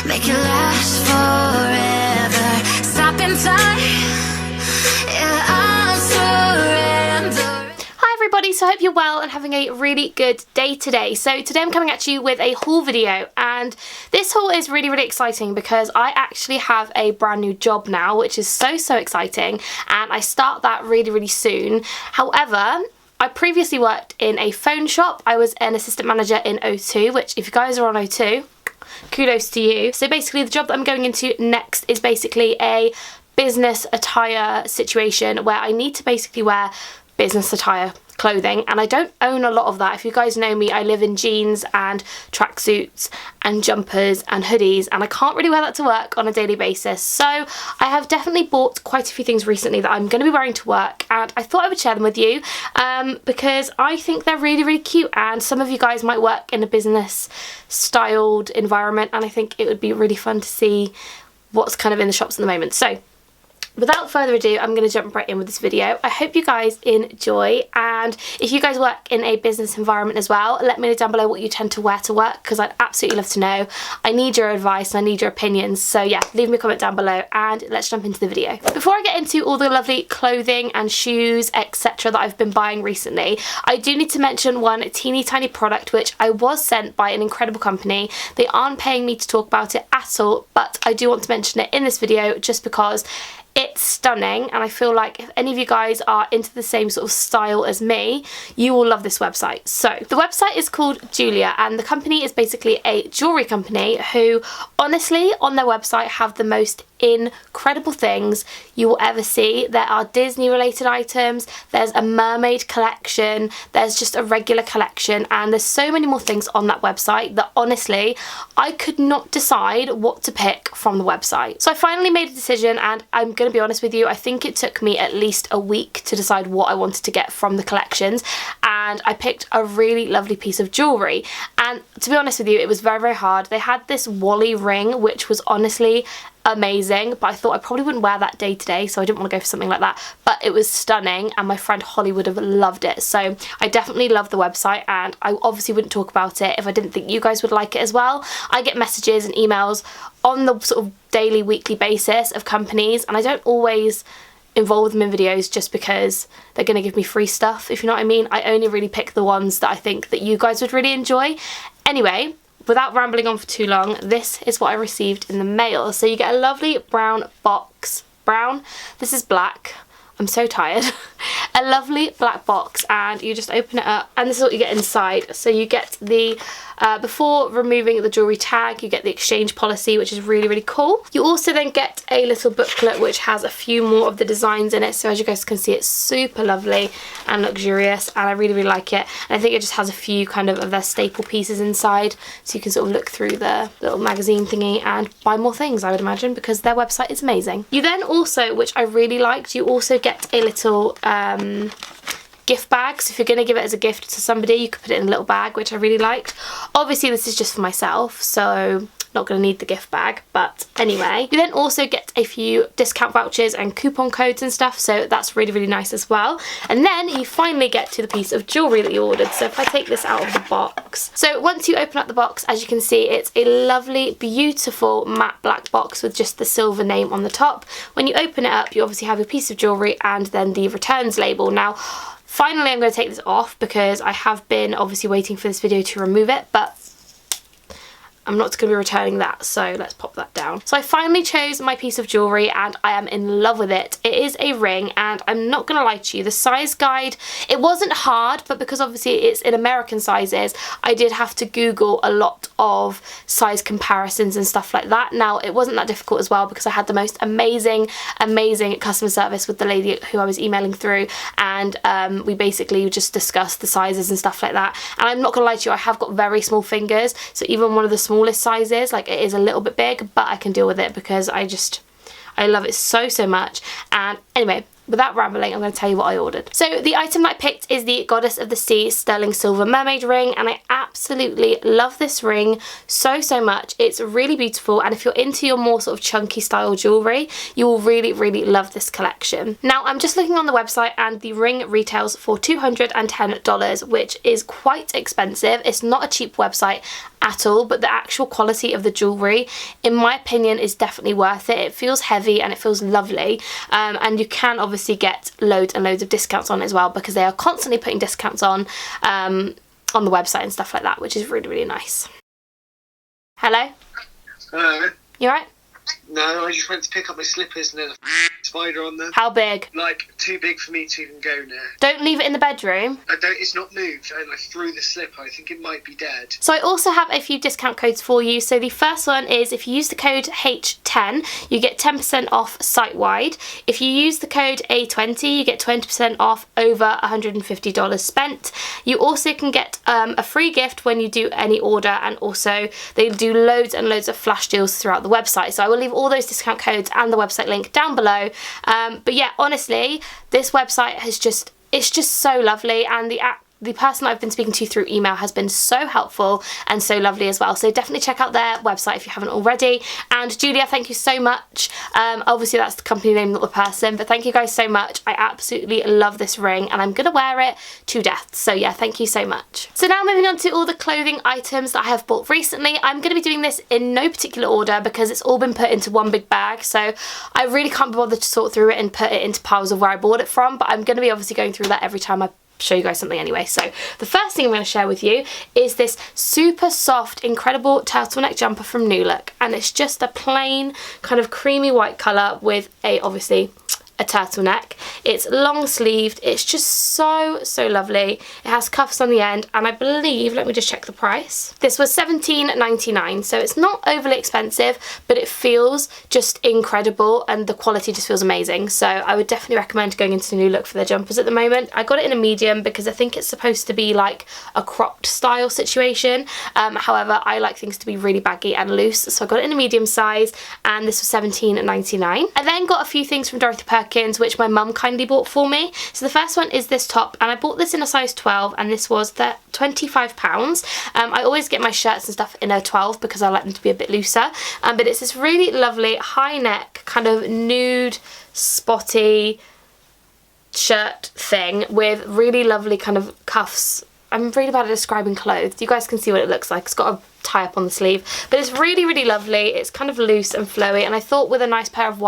make it last forever. Stop in time, yeah, I'll surrender. Hi everybody, so I hope you're well and having a really good day today. So today I'm coming at you with a haul video, and this haul is really exciting because I actually have a brand new job now, which is so exciting, and I start that really soon. However, I previously worked in a phone shop. I was an assistant manager in O2, which if you guys are on O2, kudos to you. So basically the job that I'm going into next is basically a business attire situation where I need to basically wear business attire clothing, and I don't own a lot of that. If you guys know me, I live in jeans and tracksuits and jumpers and hoodies, and I can't really wear that to work on a daily basis. So I have definitely bought quite a few things recently that I'm going to be wearing to work, and I thought I would share them with you because I think they're really cute, and some of you guys might work in a business styled environment, and I think it would be really fun to see what's kind of in the shops at the moment. So without further ado, I'm going to jump right in with this video. I hope you guys enjoy, and if you guys work in a business environment as well, let me know down below what you tend to wear to work, because I'd absolutely love to know. I need your advice and I need your opinions, so yeah, leave me a comment down below and let's jump into the video. Before I get into all the lovely clothing and shoes, etc. that I've been buying recently, I do need to mention one teeny tiny product which I was sent by an incredible company. They aren't paying me to talk about it at all, but I do want to mention it in this video just because it's stunning, and I feel like if any of you guys are into the same sort of style as me, you will love this website. So the website is called JEULIA, and the company is basically a jewellery company who honestly on their website have the most incredible things you will ever see. There are Disney related items, there's a mermaid collection, there's just a regular collection, and there's so many more things on that website that honestly I could not decide what to pick from the website. So I finally made a decision, and I'm going to be honest with you, I think it took me at least a week to decide what I wanted to get from the collections, and I picked a really lovely piece of jewellery. And to be honest with you, it was very hard. They had this Wally ring which was honestly amazing, but I thought I probably wouldn't wear that day to day, so I didn't want to go for something like that, but it was stunning and my friend Holly would have loved it. So I definitely love the website, and I obviously wouldn't talk about it if I didn't think you guys would like it as well. I get messages and emails on the sort of daily, weekly basis of companies, and I don't always involve them in videos just because they're going to give me free stuff, if you know what I mean. I only really pick the ones that I think that you guys would really enjoy. Anyway, without rambling on for too long, this is what I received in the mail. So you get a lovely brown box. Brown? This is black. I'm so tired. A lovely black box, and you just open it up and this is what you get inside. So you get the, before removing the jewellery tag, you get the exchange policy, which is really cool. You also then get a little booklet which has a few more of the designs in it. So as you guys can see, it's super lovely and luxurious, and I really like it. And I think it just has a few kind of their staple pieces inside, so you can sort of look through the little magazine thingy and buy more things, I would imagine, because their website is amazing. You then also, which I really liked, you also get a little gift bag. So if you're going to give it as a gift to somebody, you could put it in a little bag, which I really liked. Obviously this is just for myself, so not going to need the gift bag, but anyway. You then also get a few discount vouchers and coupon codes and stuff, so that's really nice as well. And then you finally get to the piece of jewellery that you ordered. So if I take this out of the box, so once you open up the box, as you can see, it's a lovely beautiful matte black box with just the silver name on the top. When you open it up, you obviously have your piece of jewellery and then the returns label. Now finally I'm going to take this off because I have been obviously waiting for this video to remove it, but I'm not going to be returning that, so let's pop that down. So I finally chose my piece of jewellery and I am in love with it. It is a ring, and I'm not going to lie to you, the size guide, it wasn't hard, but because obviously it's in American sizes, I did have to Google a lot of size comparisons and stuff like that. Now it wasn't that difficult as well because I had the most amazing customer service with the lady who I was emailing through, and we basically just discussed the sizes and stuff like that. And I'm not going to lie to you, I have got very small fingers, so even one of the smallest sizes, like, it is a little bit big, but I can deal with it because I love it so much. And anyway, without rambling, I'm going to tell you what I ordered. So the item that I picked is the Goddess of the Sea Sterling Silver Mermaid Ring, and I absolutely love this ring so much. It's really beautiful, and if you're into your more sort of chunky style jewellery, you will really love this collection. Now I'm just looking on the website and the ring retails for $210, which is quite expensive. It's not a cheap website at all, but the actual quality of the jewellery, in my opinion, is definitely worth it. It feels heavy and it feels lovely, and you can obviously get loads and loads of discounts on it as well, because they are constantly putting discounts on the website and stuff like that, which is really nice. Hello? Hello? You alright? No, I just went to pick up my slippers and there's a spider on them. How big? Like, too big for me to even go near. Don't leave it in the bedroom. It's not moved, and I threw the slipper. I think it might be dead. So I also have a few discount codes for you. So the first one is, if you use the code H10, you get 10% off site-wide. If you use the code A20, you get 20% off over $150 spent. You also can get a free gift when you do any order, and also they do loads and loads of flash deals throughout the website. So I will leave all those discount codes and the website link down below. But yeah, honestly, this website it's just so lovely, and the person I've been speaking to through email has been so helpful and so lovely as well. So definitely check out their website if you haven't already. And Julia, thank you so much. Obviously that's the company name, not the person, but thank you guys so much. I absolutely love this ring and I'm gonna wear it to death. So yeah, thank you so much. So now moving on to all the clothing items that I have bought recently. I'm gonna be doing this in no particular order because it's all been put into one big bag. So I really can't be bothered to sort through it and put it into piles of where I bought it from, but I'm gonna be obviously going through that every time I show you guys something anyway. So the first thing I'm going to share with you is this super soft, incredible turtleneck jumper from New Look, and it's just a plain kind of creamy white colour with obviously a turtleneck. It's long sleeved. It's just so lovely. It has cuffs on the end, and I believe, let me just check the price. This was $17.99, so it's not overly expensive, but it feels just incredible and the quality just feels amazing. So I would definitely recommend going into New Look for their jumpers at the moment. I got it in a medium because I think it's supposed to be like a cropped style situation. However, I like things to be really baggy and loose, so I got it in a medium size, and this was $17.99. I then got a few things from Dorothy Perkins, which my mum kindly bought for me. So the first one is this top, and I bought this in a size 12, and this was £25. I always get my shirts and stuff in a 12 because I like them to be a bit looser, but it's this really lovely high neck kind of nude spotty shirt thing with really lovely kind of cuffs. I'm really bad at describing clothes. You guys can see what it looks like. It's got a tie up on the sleeve, but it's really lovely. It's kind of loose and flowy, and I thought with a nice pair of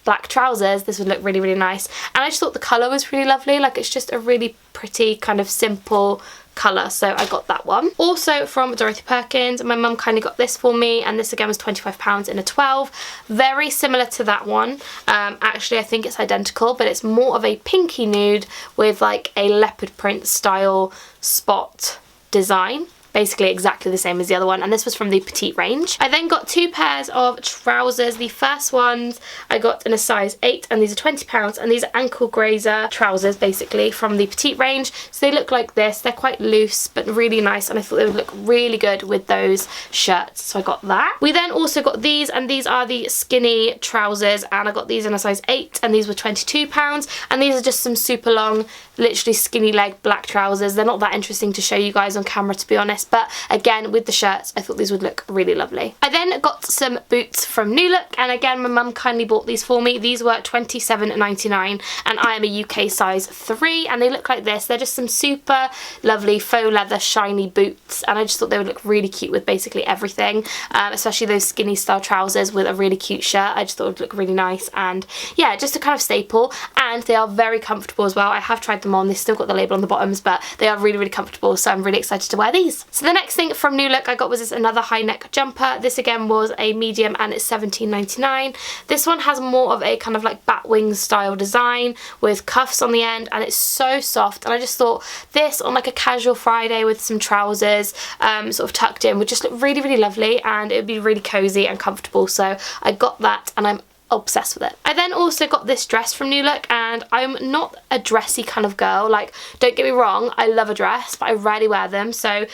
black trousers this would look really nice, and I just thought the colour was really lovely. Like, it's just a really pretty kind of simple colour, so I got that one. Also from Dorothy Perkins, my mum kindly got this for me, and this again was £25 in a 12. Very similar to that one. Actually I think it's identical, but it's more of a pinky nude with like a leopard print style spot design. Basically exactly the same as the other one, and this was from the petite range. I then got two pairs of trousers. The first ones I got in a size 8, and these are £20, and these are ankle grazer trousers basically from the petite range. So they look like this. They're quite loose but really nice, and I thought they would look really good with those shirts, so I got that. We then also got these, and these are the skinny trousers, and I got these in a size 8, and these were £22, and these are just some super long, literally skinny leg black trousers. They're not that interesting to show you guys on camera, to be honest, but again with the shirts I thought these would look really lovely. I then got some boots from New Look, and again my mum kindly bought these for me. These were £27.99, and I am a UK size 3, and they look like this. They're just some super lovely faux leather shiny boots, and I just thought they would look really cute with basically everything, especially those skinny style trousers with a really cute shirt. I just thought it would look really nice, and yeah, just a kind of staple, and they are very comfortable as well. I have tried them on. They still got the label on the bottoms, but they are really comfortable, so I'm really excited to wear these. So the next thing from New Look I got was this another high neck jumper. This again was a medium, and it's $17.99. This one has more of a kind of like bat wings style design with cuffs on the end, and it's so soft, and I just thought this on like a casual Friday with some trousers sort of tucked in would just look really lovely, and it would be really cozy and comfortable. So I got that, and I'm obsessed with it. I then also got this dress from New Look, and I'm not a dressy kind of girl. Like, don't get me wrong, I love a dress, but I rarely wear them, so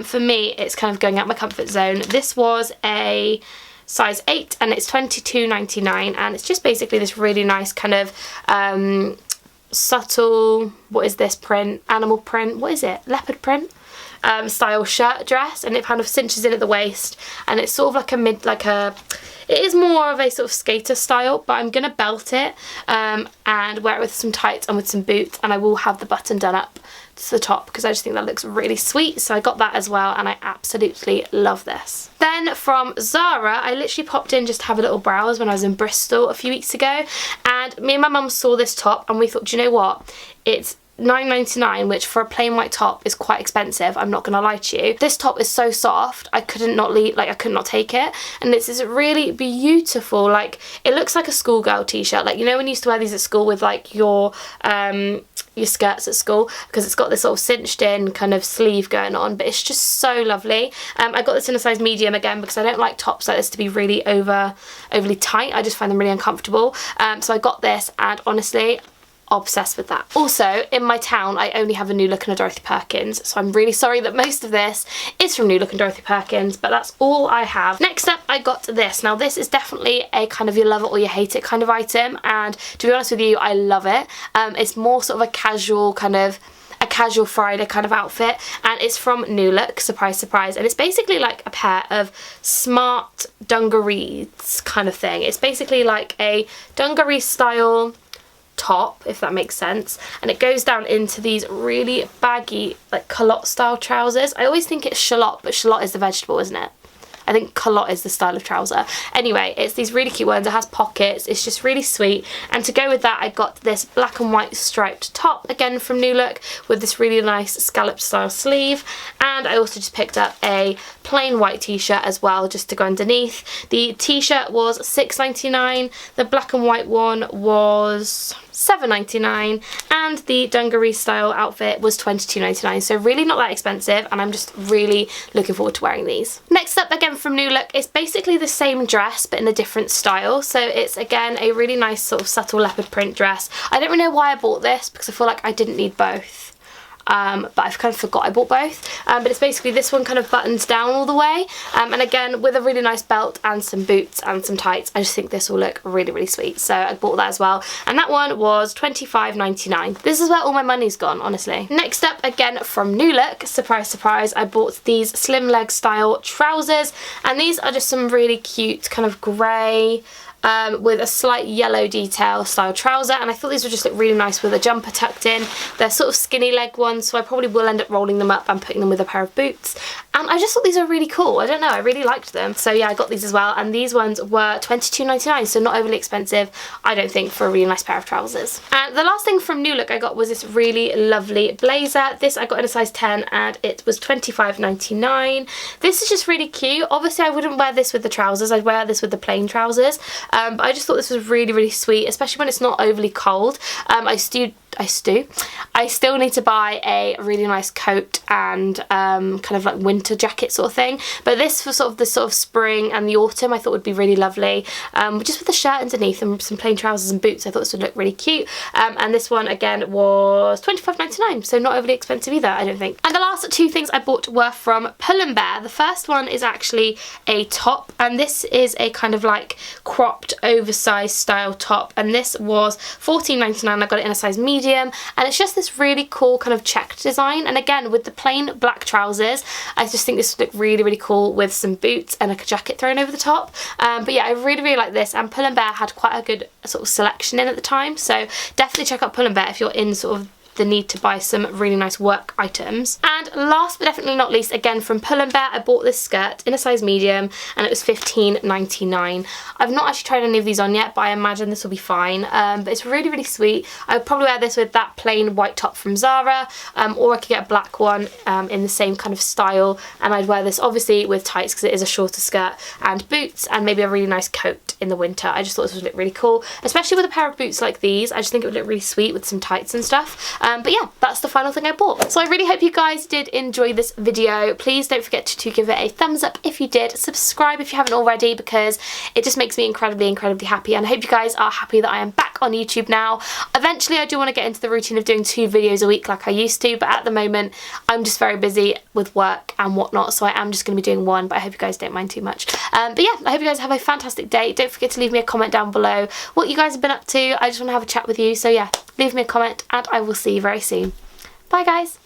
for me it's kind of going out my comfort zone. This was a size 8, and it's $22.99, and it's just basically this really nice kind of subtle, what is this print? Animal print, what is it? Leopard print? Style shirt dress, and it kind of cinches in at the waist, and it's sort of like it is more of a sort of skater style, but I'm gonna belt it and wear it with some tights and with some boots, and I will have the button done up to the top because I just think that looks really sweet, so I got that as well, and I absolutely love this. Then from Zara, I literally popped in just to have a little browse when I was in Bristol a few weeks ago, and me and my mum saw this top and we thought, do you know what, it's $9.99, which for a plain white top is quite expensive, I'm not gonna lie to you. This top is so soft, I could not take it, and it's this really beautiful, like, it looks like a schoolgirl t-shirt, like, you know when you used to wear these at school with like your skirts at school, because it's got this sort of cinched in kind of sleeve going on, but it's just so lovely. I got this in a size medium again because I don't like tops like this to be really overly tight, I just find them really uncomfortable, so I got this, and honestly, obsessed with that. Also, in my town, I only have a New Look and a Dorothy Perkins, so I'm really sorry that most of this is from New Look and Dorothy Perkins, but that's all I have. Next up, I got this. Now, this is definitely a kind of you love it or you hate it kind of item, and to be honest with you, I love it. It's more sort of a casual Friday kind of outfit, and it's from New Look, surprise surprise, and it's basically like a pair of smart dungarees kind of thing. It's basically like a dungaree style top, if that makes sense, and it goes down into these really baggy like culotte style trousers. I always think it's shallot, but shallot is the vegetable, isn't it? I think culotte is the style of trouser. Anyway, it's these really cute ones. It has pockets. It's just really sweet. And to go with that, I got this black and white striped top, again from New Look, with this really nice scallop style sleeve. And I also just picked up a plain white t-shirt as well, just to go underneath. The t-shirt was $6.99. The black and white one was $7.99, and the dungaree style outfit was $22.99, so really not that expensive, and I'm just really looking forward to wearing these. Next up, again from New Look, it's basically the same dress but in a different style, so it's again a really nice sort of subtle leopard print dress. I don't really know why I bought this because I feel like I didn't need both. But I've kind of forgot I bought both, but it's basically this one kind of buttons down all the way, and again with a really nice belt and some boots and some tights. I just think this will look really, really sweet, so I bought that as well, and that one was $25.99. This is where all my money's gone, honestly. Next up, again from New Look, surprise surprise, I bought these slim leg style trousers, and these are just some really cute kind of grey with a slight yellow detail style trouser, and I thought these would just look really nice with a jumper tucked in. They're sort of skinny leg ones, so I probably will end up rolling them up and putting them with a pair of boots, and I just thought these were really cool. I don't know, I really liked them, so yeah, I got these as well, and these ones were $22.99, so not overly expensive, I don't think, for a really nice pair of trousers. And the last thing from New Look I got was this really lovely blazer. This I got in a size 10, and it was $25.99. This is just really cute. Obviously I wouldn't wear this with the trousers, I'd wear this with the plain trousers, but I just thought this was really, really sweet, especially when it's not overly cold. I still need to buy a really nice coat and kind of like winter jacket sort of thing, but this for sort of the sort of spring and the autumn I thought would be really lovely, just with a shirt underneath and some plain trousers and boots. I thought this would look really cute, and this one again was $25.99, so not overly expensive either, I don't think. And the last two things I bought were from Pull & Bear. The first one is actually a top, and this is a kind of like cropped oversized style top, and this was $14.99. I got it in a size medium, and it's just this really cool kind of checked design, and again with the plain black trousers I just think this would look really, really cool with some boots and a jacket thrown over the top. But yeah, I really, really like this, and Pull & Bear had quite a good sort of selection in at the time, so definitely check out Pull & Bear if you're in sort of the need to buy some really nice work items. And last but definitely not least, again from Pull & Bear, I bought this skirt in a size medium, and it was $15.99. I've not actually tried any of these on yet, but I imagine this will be fine, but it's really, really sweet. I would probably wear this with that plain white top from Zara, or I could get a black one in the same kind of style, and I'd wear this obviously with tights because it is a shorter skirt, and boots, and maybe a really nice coat in the winter. I just thought this would look really cool, especially with a pair of boots like these. I just think it would look really sweet with some tights and stuff. But yeah, that's the final thing I bought. So I really hope you guys did enjoy this video. Please don't forget to give it a thumbs up if you did. Subscribe if you haven't already, because it just makes me incredibly, incredibly happy. And I hope you guys are happy that I am back on YouTube now. Eventually I do want to get into the routine of doing 2 videos a week like I used to, but at the moment I'm just very busy with work and whatnot, so I am just going to be doing 1, but I hope you guys don't mind too much. But yeah, I hope you guys have a fantastic day. Don't forget to leave me a comment down below what you guys have been up to. I just want to have a chat with you, so yeah, leave me a comment and I will see you very soon. Bye guys.